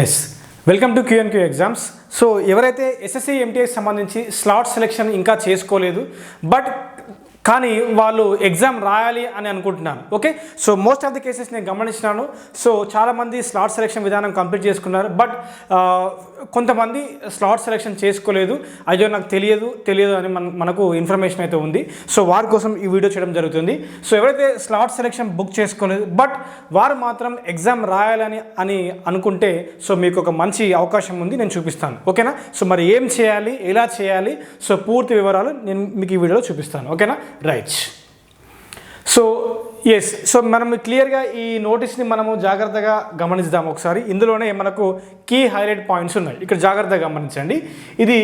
Yes welcome to QNQ exams. So ఎవరైతే SSC MTS సంబంధించి slot selection ఇంకా చేసుకోలేదు కానీ వాళ్ళు ఎగ్జామ్ రాయాలి అని అనుకుంటున్నాను. Okay, so most of the cases నేను గమనించినాను. సో చాలామంది స్లాట్ సెలెక్షన్ విధానం కంప్లీట్ చేసుకున్నారు, బట్ కొంతమంది స్లాట్ సెలెక్షన్ చేసుకోలేదు. అయ్యో నాకు తెలియదు అని మనకు ఇన్ఫర్మేషన్ అయితే ఉంది. సో వారి కోసం ఈ వీడియో చేయడం జరుగుతుంది. సో ఎవరైతే స్లాట్ సెలెక్షన్ బుక్ చేసుకోలేదు బట్ వారు మాత్రం ఎగ్జామ్ రాయాలని అనుకుంటే సో మీకు ఒక మంచి అవకాశం ఉంది, నేను చూపిస్తాను. ఓకేనా? సో మరి ఏం చేయాలి, ఎలా చేయాలి, సో పూర్తి వివరాలు నేను మీకు ఈ వీడియోలో చూపిస్తాను. ఓకేనా? రైట్. సో ఎస్, సో మనం క్లియర్గా ఈ నోటీస్ని మనము జాగ్రత్తగా గమనిద్దాం ఒకసారి. ఇందులోనే మనకు కీ హైలైట్ పాయింట్స్ ఉన్నాయి, ఇక్కడ జాగ్రత్తగా గమనించండి. ఇది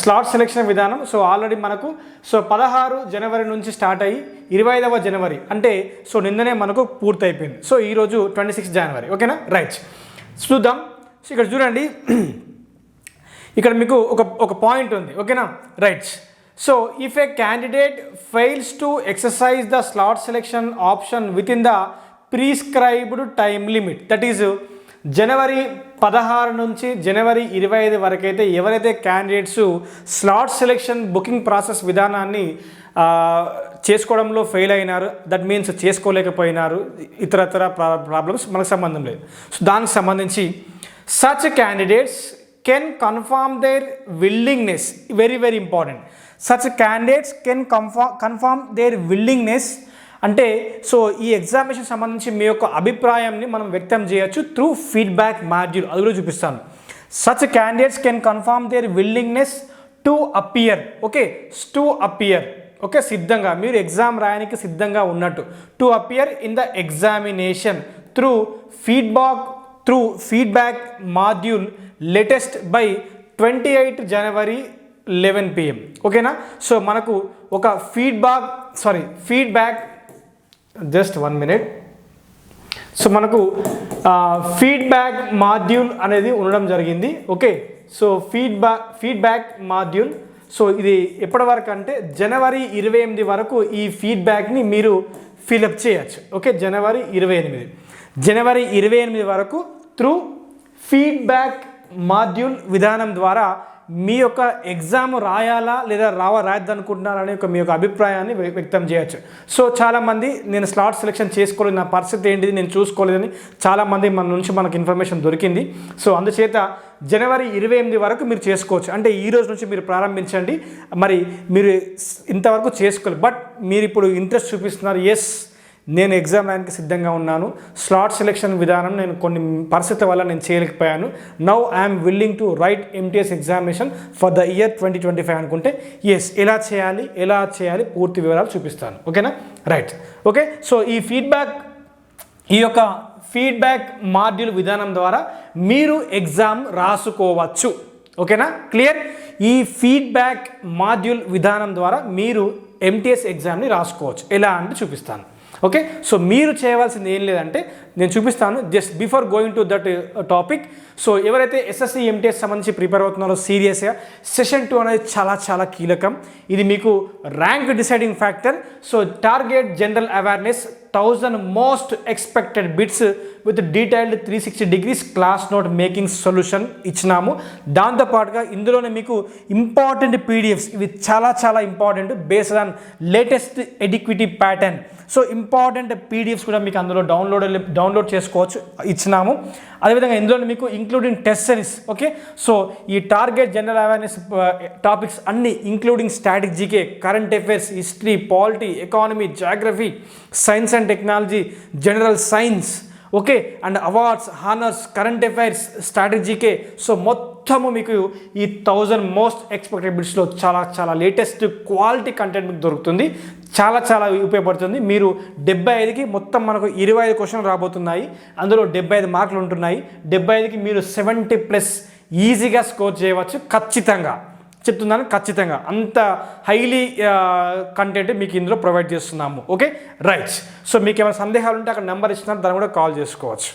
స్లాట్ సెలెక్షన్ విధానం. సో ఆల్రెడీ మనకు 16 జనవరి నుంచి స్టార్ట్ అయ్యి 25వ జనవరి అంటే సో నిన్ననే మనకు పూర్తి అయిపోయింది. సో ఈరోజు 26 జనవరి. ఓకేనా? రైట్, చూద్దాం. సో ఇక్కడ చూడండి, ఇక్కడ మీకు ఒక పాయింట్ ఉంది. ఓకేనా? Right. So, if a candidate fails to exercise the slot selection option within the prescribed time limit, that is జనవరి 16 నుంచి జనవరి 25 వరకు అయితే ఎవరైతే candidates slot selection booking process విధానాన్ని చేసుకోవడంలో ఫెయిల్ అయినారు, దట్ మీన్స్ చేసుకోలేకపోయినారు, ఇతరతర ప్రాబ్లమ్స్ మనకు సంబంధం లేదు. సో దానికి సంబంధించి such candidates can confirm their willingness, very very important. Such candidates can confirm their willingness అంటే సో ఈ ఎగ్జామినేషన్ సంబంధించి మీ యొక్క అభిప్రాయాన్ని మనం వ్యక్తం చేయొచ్చు త్రూ ఫీడ్బ్యాక్ మాడ్యూల్. అది కూడా చూపిస్తాను. Such candidates can confirm their willingness to appear. Okay, to appear. Okay, సిద్ధంగా మీరు ఎగ్జామ్ రాయడానికి సిద్ధంగా ఉన్నట్టు. To appear in the examination through feedback module latest by 28 January 11 PM. ఓకేనా? సో మనకు ఒక ఫీడ్బ్యాక్ జస్ట్ 1 minute. సో మనకు ఫీడ్బ్యాక్ మాడ్యూల్ అనేది ఉండడం జరిగింది. Okay, so feedback module. So ఇది ఎప్పటి వరకు అంటే జనవరి 28 వరకు ఈ ఫీడ్బ్యాక్ని మీరు ఫిలప్ చేయొచ్చు. ఓకే, జనవరి 28 వరకు త్రూ ఫీడ్బ్యాక్ మాడ్యూల్ విధానం ద్వారా మీ యొక్క ఎగ్జామ్ రాయాలా లేదా రాయద్దనుకుంటున్నారనే మీ యొక్క అభిప్రాయాన్ని వ్యక్తం చేయొచ్చు. సో చాలామంది నేను స్లాట్ సెలెక్షన్ చేసుకోలేదు, నా పరిస్థితి ఏంటిది నేను చూసుకోలేదని చాలామంది మనకు ఇన్ఫర్మేషన్ దొరికింది. సో అందుచేత జనవరి 28 వరకు మీరు చేసుకోవచ్చు. అంటే ఈ రోజు నుంచి మీరు ప్రారంభించండి. మరి మీరు ఇంతవరకు చేసుకోలేదు బట్ మీరు ఇప్పుడు ఇంట్రెస్ట్ చూపిస్తున్నారు, ఎస్ నేను ఎగ్జామ్ రాయడానికి సిద్ధంగా ఉన్నాను, స్లాట్ సెలెక్షన్ విధానం నేను కొన్ని పరిస్థితుల వల్ల నేను చేయలేకపోయాను, now I'm willing to right MTS examination for the year 2025 అనుకుంటే ఎస్ ఎలా చేయాలి పూర్తి వివరాలు చూపిస్తాను. ఓకేనా? రైట్. ఓకే, సో ఈ యొక్క ఫీడ్బ్యాక్ మాడ్యూల్ విధానం ద్వారా మీరు ఎగ్జామ్ రాసుకోవచ్చు. ఓకేనా? క్లియర్? ఈ ఫీడ్బ్యాక్ మాడ్యూల్ విధానం ద్వారా మీరు ఎంటీఎస్ ఎగ్జామ్ని రాసుకోవచ్చు. ఎలా అంటే చూపిస్తాను. ఓకే, సో మీరు చేయవలసింది ఏం లేదంటే నేను చూపిస్తాను. Just before going to that topic, so ఎవరైతే ఎస్ఎస్సి ఎంటీఎస్ సంబంధించి ప్రిపేర్ అవుతున్నారో సీరియస్గా సెషన్ 2 అనేది చాలా చాలా కీలకం. ఇది మీకు rank deciding factor. So target general awareness 1000 most expected bits with detailed 360 degrees class note making solution ఇచ్చినాము. దాంతోపాటుగా ఇందులోనే మీకు ఇంపార్టెంట్ పీడిఎఫ్స్, ఇవి చాలా చాలా ఇంపార్టెంట్ బేస్డ్ ఆన్ లేటెస్ట్ ఎడిక్విటీ ప్యాటర్న్. సో ఇంపార్టెంట్ పీడిఎఫ్స్ కూడా మీకు అందులో డౌన్లోడ్ చేసుకోవచ్చు, ఇచ్చినాము. అదేవిధంగా ఇందులో మీకు including test series. Okay, so ఈ టార్గెట్ జనరల్ అవేర్నెస్ టాపిక్స్ అన్నీ including static GK, current affairs, history, polity, economy, geography, science and technology, general science, okay, and awards, honours, current affairs, static GK. So మొత్తము మీకు ఈ 1000 most expected బిట్స్లో చాలా చాలా latest quality content మీకు దొరుకుతుంది. చాలా చాలా ఉపయోగపడుతుంది. మీరు 75కి మొత్తం మనకు 25 క్వశ్చన్లు రాబోతున్నాయి. అందులో 75 మార్కులు ఉంటున్నాయి. 75కి మీరు 70+ ఈజీగా స్కోర్ చేయవచ్చు. ఖచ్చితంగా చెప్తున్నాను, ఖచ్చితంగా అంత హైలీ కంటెంట్ మీకు ఇందులో ప్రొవైడ్ చేస్తున్నాము. Okay, right. సో మీకు ఏమైనా సందేహాలు ఉంటే అక్కడ నెంబర్ ఇచ్చినారు, దాన్ని కూడా కాల్ చేసుకోవచ్చు.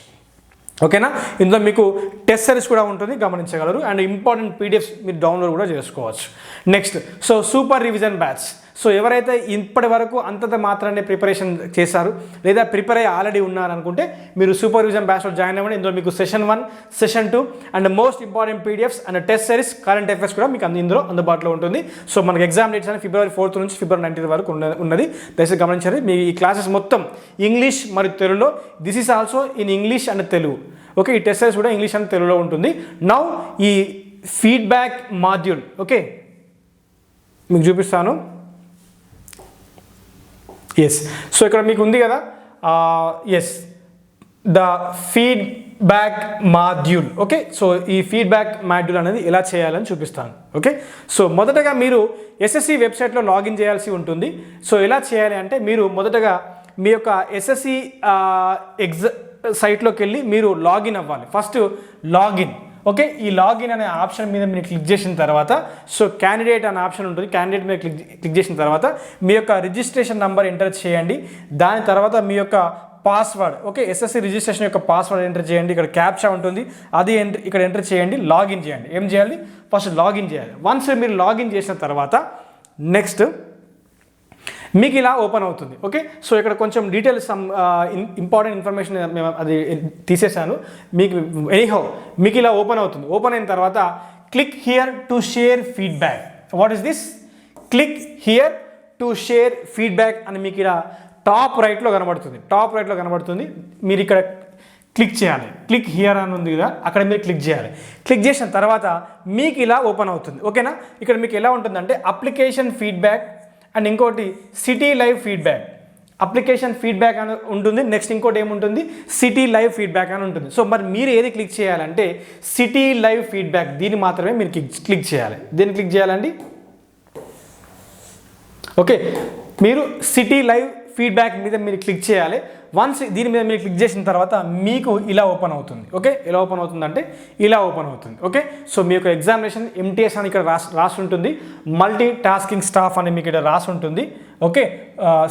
ఓకేనా? ఇందులో మీకు టెస్ట్ సిరీస్ కూడా ఉంటుంది, గమనించగలరు. అండ్ ఇంపార్టెంట్ పీడిఎఫ్స్ మీరు డౌన్లోడ్ కూడా చేసుకోవచ్చు. Next, so super revision batch. So ఎవరైతే ఇప్పటి వరకు అంతంత మాత్రాన్ని ప్రిపరేషన్ చేశారు లేదా ప్రిపేర్ అయ్యి ఆల్రెడీ ఉన్నారనుకుంటే మీరు సూపర్విజన్ బ్యాచ్లో జాయిన్ అవ్వండి. ఇందులో మీకు session 1, session 2 and most important PDFs and test series, current affairs కూడా మీకు ఇందులో అందుబాటులో ఉంటుంది. సో మనకి ఎగ్జామ్ డేట్స్ అని February 4th నుంచి February 19th వరకు ఉన్నది. దయచేసి గమనించండి. మీ ఈ క్లాసెస్ మొత్తం ఇంగ్లీష్ మరియు తెలుగులో. This is also in English and Telugu. Okay, ఈ టెస్ట్ సిరీస్ కూడా ఇంగ్లీష్ అండ్ తెలుగులో ఉంటుంది. నౌ ఈ ఫీడ్బ్యాక్ మాడ్యూల్ ఓకే మీకు చూపిస్తాను. ఎస్, సో ఇక్కడ మీకు ఉంది కదా, yes the feedback module. Okay, so ఈ ఫీడ్బ్యాక్ మాడ్యూల్ అనేది ఎలా చేయాలని చూపిస్తాను. ఓకే, సో మొదటగా మీరు ఎస్ఎస్సి వెబ్సైట్లో లాగిన్ చేయాల్సి ఉంటుంది. సో ఎలా చేయాలి అంటే మీరు మొదటగా మీ యొక్క ఎస్ఎస్సి సైట్లోకి వెళ్ళి మీరు లాగిన్ అవ్వాలి. First login. ఓకే, ఈ లాగిన్ అనే ఆప్షన్ మీద మీరు క్లిక్ చేసిన తర్వాత సో క్యాండిడేట్ అనే ఆప్షన్ ఉంటుంది. క్యాండిడేట్ మీద క్లిక్ చేసిన తర్వాత మీ యొక్క రిజిస్ట్రేషన్ నెంబర్ ఎంటర్ చేయండి. దాని తర్వాత మీ యొక్క పాస్వర్డ్, ఓకే, ఎస్ఎస్సి రిజిస్ట్రేషన్ యొక్క పాస్వర్డ్ ఎంటర్ చేయండి. ఇక్కడ క్యాప్చా ఉంటుంది, అది ఇక్కడ ఎంటర్ చేయండి. లాగిన్ చేయండి. ఏం చేయాలి? ఫస్ట్ లాగిన్ చేయాలి. వన్స్ మీరు లాగిన్ చేసిన తర్వాత నెక్స్ట్ మీకు ఇలా ఓపెన్ అవుతుంది. ఓకే, సో ఇక్కడ కొంచెం డీటెయిల్స్ ఇంపార్టెంట్ ఇన్ఫర్మేషన్ మేము అది తీసేసాను. మీకు ఎనీహౌ మీకు ఇలా ఓపెన్ అవుతుంది. ఓపెన్ అయిన తర్వాత click here to share feedback. What is this? Click here to share feedback అని మీకు ఇలా టాప్ రైట్లో కనబడుతుంది. మీరు ఇక్కడ క్లిక్ చేయాలి. క్లిక్ హియర్ అని ఉంది కదా, అక్కడ మీరు క్లిక్ చేయాలి. క్లిక్ చేసిన తర్వాత మీకు ఇలా ఓపెన్ అవుతుంది. ఓకేనా, ఇక్కడ మీకు ఎలా ఉంటుందంటే అప్లికేషన్ ఫీడ్బ్యాక్ అండ్ ఇంకోటి city live feedback. Application feedback అని ఉంటుంది. నెక్స్ట్ ఇంకోటి ఏముంటుంది? సిటీ లైవ్ ఫీడ్బ్యాక్ అని ఉంటుంది. సో మరి మీరు ఏది క్లిక్ చేయాలంటే సిటీ లైవ్ ఫీడ్బ్యాక్, దీన్ని మాత్రమే మీరు క్లిక్ చేయాలి. దీన్ని క్లిక్ చేయాలండి. ఓకే, మీరు సిటీ లైవ్ ఫీడ్బ్యాక్ మీద మీరు క్లిక్ చేయాలి. వన్స్ దీని మీద మీరు క్లిక్ చేసిన తర్వాత మీకు ఇలా ఓపెన్ అవుతుంది. ఓకే, ఎలా ఓపెన్ అవుతుందంటే ఇలా ఓపెన్ అవుతుంది. ఓకే, సో మీ యొక్క ఎగ్జామినేషన్ ఎంటీఎస్ అని ఇక్కడ రాసి ఉంటుంది. మల్టీ టాస్కింగ్ స్టాఫ్ అని మీకు ఇక్కడ రాసి ఉంటుంది. ఓకే,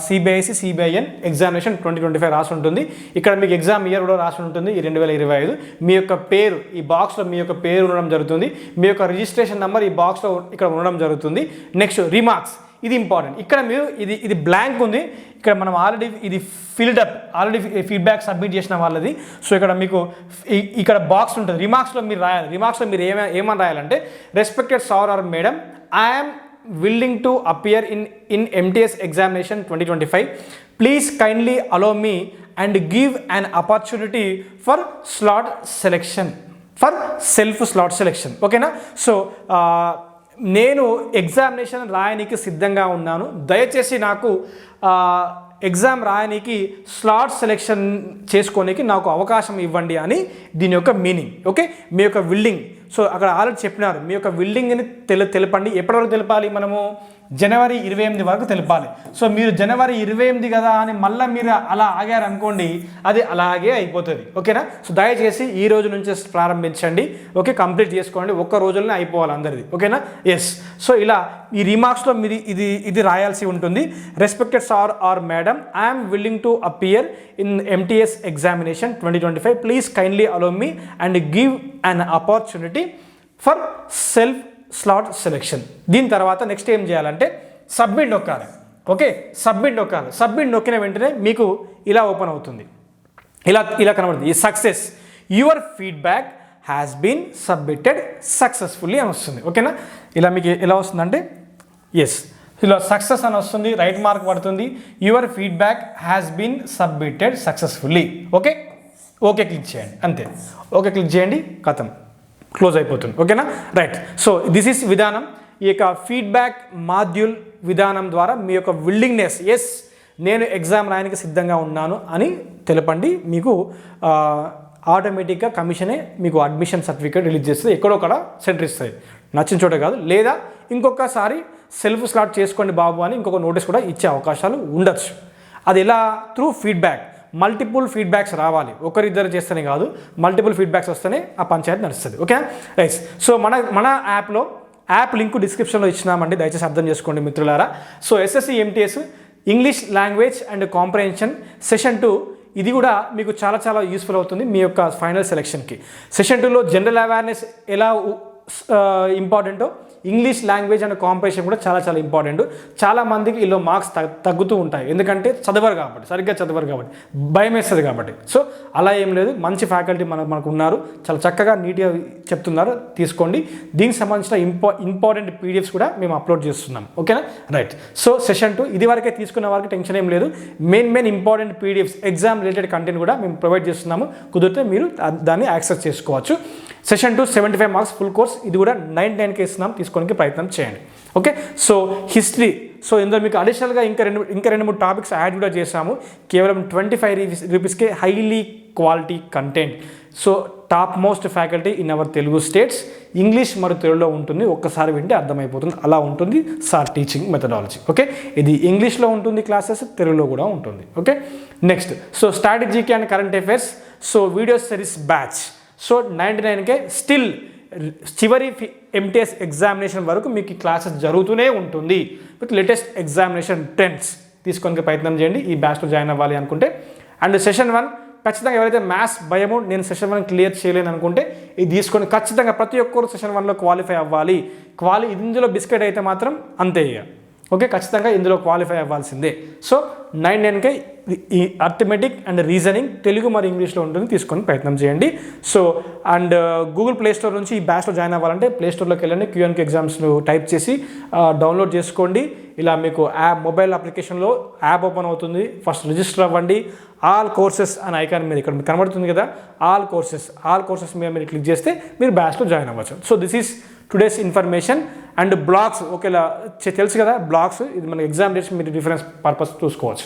సిబిఐసి సిబిఐఎన్ ఎగ్జామినేషన్ 2025 రాసి ఉంటుంది. ఇక్కడ మీకు ఎగ్జామ్ ఇయర్ కూడా రాసి ఉంటుంది 2025. మీ యొక్క పేరు ఈ బాక్స్లో మీ యొక్క పేరు ఉండడం జరుగుతుంది. మీ యొక్క రిజిస్ట్రేషన్ నెంబర్ ఈ బాక్స్లో ఇక్కడ ఉండడం జరుగుతుంది. నెక్స్ట్ రిమార్క్స్, ఇది ఇంపార్టెంట్. ఇక్కడ మీరు ఇది బ్లాంక్ ఉంది. ఇక్కడ మనం ఆల్రెడీ ఇది ఫిల్డప్, ఆల్రెడీ ఫీడ్బ్యాక్ సబ్మిట్ చేసిన వాళ్ళది. సో ఇక్కడ మీకు ఇక్కడ బాక్స్ ఉంటుంది. రిమార్క్స్లో మీరు రాయాలి. రిమార్క్స్లో మీరు ఏమని రాయాలంటే respected sir or madam, I'm willing to appear in MTS examination 2025. Please kindly allow me and give an opportunity for slot selection, for self slot selection. ఓకేనా, సో నేను ఎగ్జామినేషన్ రాయడానికి సిద్ధంగా ఉన్నాను. దయచేసి నాకు ఎగ్జామ్ రాయడానికి స్లాట్ సెలెక్షన్ చేసుకోనికి నాకు అవకాశం ఇవ్వండి అని దీని యొక్క మీనింగ్. ఓకే, మీ యొక్క విల్లింగ్. సో అక్కడ ఆల్రెడీ చెప్పినారు మీ యొక్క విల్లింగ్ని తెలపండి. ఎప్పటివరకు తెలపాలి? మనము జనవరి 28 వరకు తెలపాలి. సో మీరు జనవరి 28 కదా అని మళ్ళీ మీరు అలా ఆగారు అనుకోండి, అది అలాగే అయిపోతుంది. ఓకేనా, సో దయచేసి ఈ రోజు నుంచి ప్రారంభించండి. ఓకే, కంప్లీట్ చేసుకోండి. ఒక్క రోజులోనే అయిపోవాలి అందరిది. ఓకేనా, ఎస్. సో ఇలా ఈ రిమార్క్స్లో మీరు ఇది రాయాల్సి ఉంటుంది. Respected sir or madam, I'm willing to appear in MTS examination 2025. Please kindly allow me and give an opportunity for self slot selection. దీని తర్వాత నెక్స్ట్ ఏం చేయాలంటే సబ్మిట్ నొక్కాలి. ఓకే, సబ్మిట్ నొక్కాలి. సబ్మిట్ నొక్కిన వెంటనే మీకు ఇలా ఓపెన్ అవుతుంది. ఇలా కనబడుతుంది. ఈ success your feedback has been submitted successfully అని వస్తుంది. ఓకేనా, ఇలా మీకు ఎలా వస్తుందంటే ఎస్, ఇలా సక్సెస్ అని వస్తుంది. రైట్ మార్క్ పడుతుంది. Your feedback has been submitted successfully. Okay, okay click చేయండి. అంతే, ఓకే క్లిక్ చేయండి, కథం క్లోజ్ అయిపోతుంది. ఓకేనా, రైట్. సో దిస్ ఈస్ విధానం. ఈ యొక్క ఫీడ్బ్యాక్ మాడ్యూల్ విధానం ద్వారా మీ యొక్క విల్లింగ్నెస్, ఎస్ నేను ఎగ్జామ్ రాయడానికి సిద్ధంగా ఉన్నాను అని తెలపండి. మీకు ఆటోమేటిక్గా కమిషనే మీకు అడ్మిషన్ సర్టిఫికేట్ రిలీజ్ చేస్తుంది. ఎక్కడొక్కడ సెంటర్ ఇస్తుంది, నచ్చిన చోట కాదు. లేదా ఇంకొకసారి సెల్ఫ్ స్లాట్ చేసుకోండి బాబు అని ఇంకొక నోటీస్ కూడా ఇచ్చే అవకాశాలు ఉండొచ్చు. అది ఎలా? Through feedback. మల్టిపుల్ ఫీడ్బ్యాక్స్ రావాలి, ఒకరిద్దరు చేస్తేనే కాదు, మల్టిపుల్ ఫీడ్బ్యాక్స్ వస్తేనే ఆ పంచాయతీ నడుస్తుంది. Okay right. సో మన యాప్ లింక్ డిస్క్రిప్షన్లో ఇచ్చినామండి, దయచేసి అర్థం చేసుకోండి మిత్రులారా. So SSC MTS English language and comprehension session 2 ఇది కూడా మీకు చాలా చాలా యూస్ఫుల్ అవుతుంది మీ యొక్క ఫైనల్ సెలెక్షన్కి. సెషన్ 2లో జనరల్ అవేర్నెస్ ఎలా ఇంపార్టెంటో ఇంగ్లీష్ లాంగ్వేజ్ అండ్ కాంపిటీషన్ కూడా చాలా చాలా ఇంపార్టెంట్. చాలా మందికి ఇలా మార్క్స్ తగ్గుతూ ఉంటాయి, ఎందుకంటే చదవరు కాబట్టి, సరిగ్గా చదవరు కాబట్టి, భయం వేస్తుంది కాబట్టి. సో అలా ఏం లేదు, మంచి ఫ్యాకల్టీ మనకు ఉన్నారు, చాలా చక్కగా నీట్గా చెప్తున్నారు, తీసుకోండి. దీనికి సంబంధించిన ఇంపార్టెంట్ పీడిఎఫ్స్ కూడా మేము అప్లోడ్ చేస్తున్నాం. ఓకేనా, రైట్. సో సెషన్ 2 ఇది వరకే తీసుకున్న వారికి టెన్షన్ ఏం లేదు. Main important PDFs, exam related content కూడా మేము ప్రొవైడ్ చేస్తున్నాము. కుదిరితే మీరు దాన్ని యాక్సెస్ చేసుకోవచ్చు. సెషన్ 2 75 మార్క్స్ ఫుల్ కోర్స్, ఇది కూడా 99కి ఇస్తున్నాం, తీసుకోవడానికి ప్రయత్నం చేయండి. ఓకే, సో హిస్టరీ, సో ఇందులో మీకు అడిషనల్గా ఇంకా 2-3 టాపిక్స్ యాడ్ కూడా చేసాము. కేవలం 25 రూపీస్కే highly quality content. So top most faculty in our Telugu states, English మరియు తెలుగులో ఉంటుంది. ఒక్కసారి వింటే అర్థమైపోతుంది, అలా ఉంటుంది సార్ టీచింగ్ మెథడాలజీ. ఓకే, ఇది ఇంగ్లీష్లో ఉంటుంది క్లాసెస్, తెలుగులో కూడా ఉంటుంది. ఓకే, నెక్స్ట్ సో స్ట్రాటజీకి and current affairs, so video series batch. So 99కే స్టిల్ చివరి ఎంటీఎస్ ఎగ్జామినేషన్ వరకు మీకు ఈ క్లాసెస్ జరుగుతూనే ఉంటుంది విత్ లేటెస్ట్ ఎగ్జామినేషన్ ట్రెండ్స్. తీసుకోనికి ప్రయత్నం చేయండి ఈ బ్యాచ్లో జాయిన్ అవ్వాలి అనుకుంటే. అండ్ సెషన్ 1 ఖచ్చితంగా ఎవరైతే మ్యాథ్స్ భయమో, నేను సెషన్ 1 క్లియర్ చేయలేను అనుకుంటే ఇది తీసుకొని ఖచ్చితంగా ప్రతి ఒక్కరు సెషన్ 1లో క్వాలిఫై అవ్వాలి. ఇందులో బిస్కెట్ అయితే మాత్రం అంతే ఇక. ఓకే, ఖచ్చితంగా ఇందులో క్వాలిఫై అవ్వాల్సిందే. సో 99కే ఈ అర్థమెటిక్ అండ్ రీజనింగ్ తెలుగు మరియు ఇంగ్లీష్లో ఉంటుంది, తీసుకొని ప్రయత్నం చేయండి. So and Google play store నుంచి ఈ బ్యాచ్లో జాయిన్ అవ్వాలంటే ప్లే స్టోర్లోకి వెళ్ళండి, క్యూఎన్కి ఎగ్జామ్స్ను టైప్ చేసి డౌన్లోడ్ చేసుకోండి. ఇలా మీకు మొబైల్ అప్లికేషన్లో యాప్ ఓపెన్ అవుతుంది, ఫస్ట్ రిజిస్టర్ అవ్వండి. ఆల్ కోర్సెస్ అనే ఐకాన్ మీద ఇక్కడ మీకు కనబడుతుంది కదా, ఆల్ కోర్సెస్ మీద మీరు క్లిక్ చేస్తే మీరు బ్యాచ్లో జాయిన్ అవ్వచ్చు. So this is today's information. And blogs ఒకేలా తెలుసు కదా, బ్లాగ్స్ ఇది మన ఎగ్జామ్ డేట్స్ మీరు రిఫరెన్స్ పర్పస్ చూసుకోవచ్చు.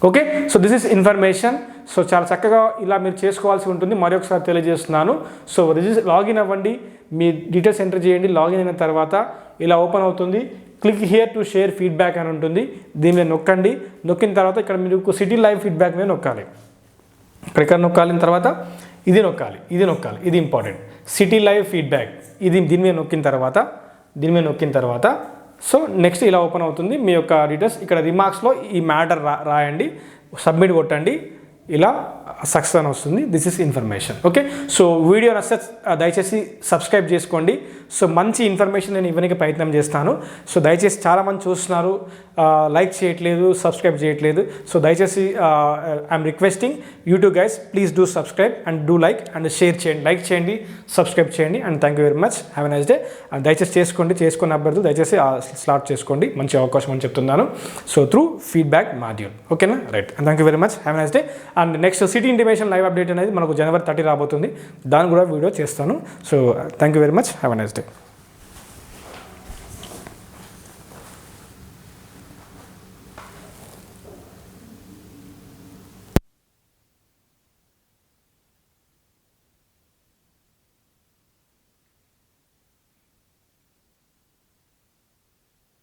Okay, so this is information. So చాలా చక్కగా ఇలా మీరు చేసుకోవాల్సి ఉంటుంది, మరొకసారి తెలియజేస్తున్నాను. సో లాగిన్ అవ్వండి, మీ డీటెయిల్స్ ఎంటర్ చేయండి. లాగిన్ అయిన తర్వాత ఇలా ఓపెన్ అవుతుంది, click here to share feedback అని ఉంటుంది, దీని మీద నొక్కండి. నొక్కిన తర్వాత ఇక్కడ మీరు సిటీ లైవ్ ఫీడ్బ్యాక్ మీద నొక్కాలి. ఇక్కడ నొక్కాలిన తర్వాత ఇది నొక్కాలి, ఇది ఇంపార్టెంట్. సిటీ లైవ్ ఫీడ్బ్యాక్ దీని మీద నొక్కిన తర్వాత సో నెక్స్ట్ ఇలా ఓపెన్ అవుతుంది మీ యొక్క డీటెయిల్స్. ఇక్కడ రిమార్క్స్లో ఈ మ్యాటర్ రాయండి, సబ్మిట్ కొట్టండి, ఇలా సక్సెస్ అని వస్తుంది. This is information. Okay, so video నచ్చితే దయచేసి సబ్స్క్రైబ్ చేసుకోండి. సో మంచి ఇన్ఫర్మేషన్ నేను ఇవ్వడానికి ప్రయత్నం చేస్తాను. సో దయచేసి చాలామంది చూస్తున్నారు, లైక్ చేయట్లేదు, సబ్స్క్రైబ్ చేయట్లేదు. సో దయచేసి I'm requesting YouTube guys, please do subscribe and do like and share చేయండి, లైక్ చేయండి, సబ్స్క్రైబ్ చేయండి. And thank you very much, have a nice day. దయచేసి చేసుకున్న అభ్యర్థులు దయచేసి స్లాట్ చేసుకోండి, మంచి అవకాశం అని చెప్తున్నాను. So through feedback module. ఓకేనా, right. And thank you very much, have a nice day. And next city intimation live update అనేది మనకు January 30 రాబోతుంది, దాని కూడా వీడియో చేస్తాను. So thank you very much, have a nice day.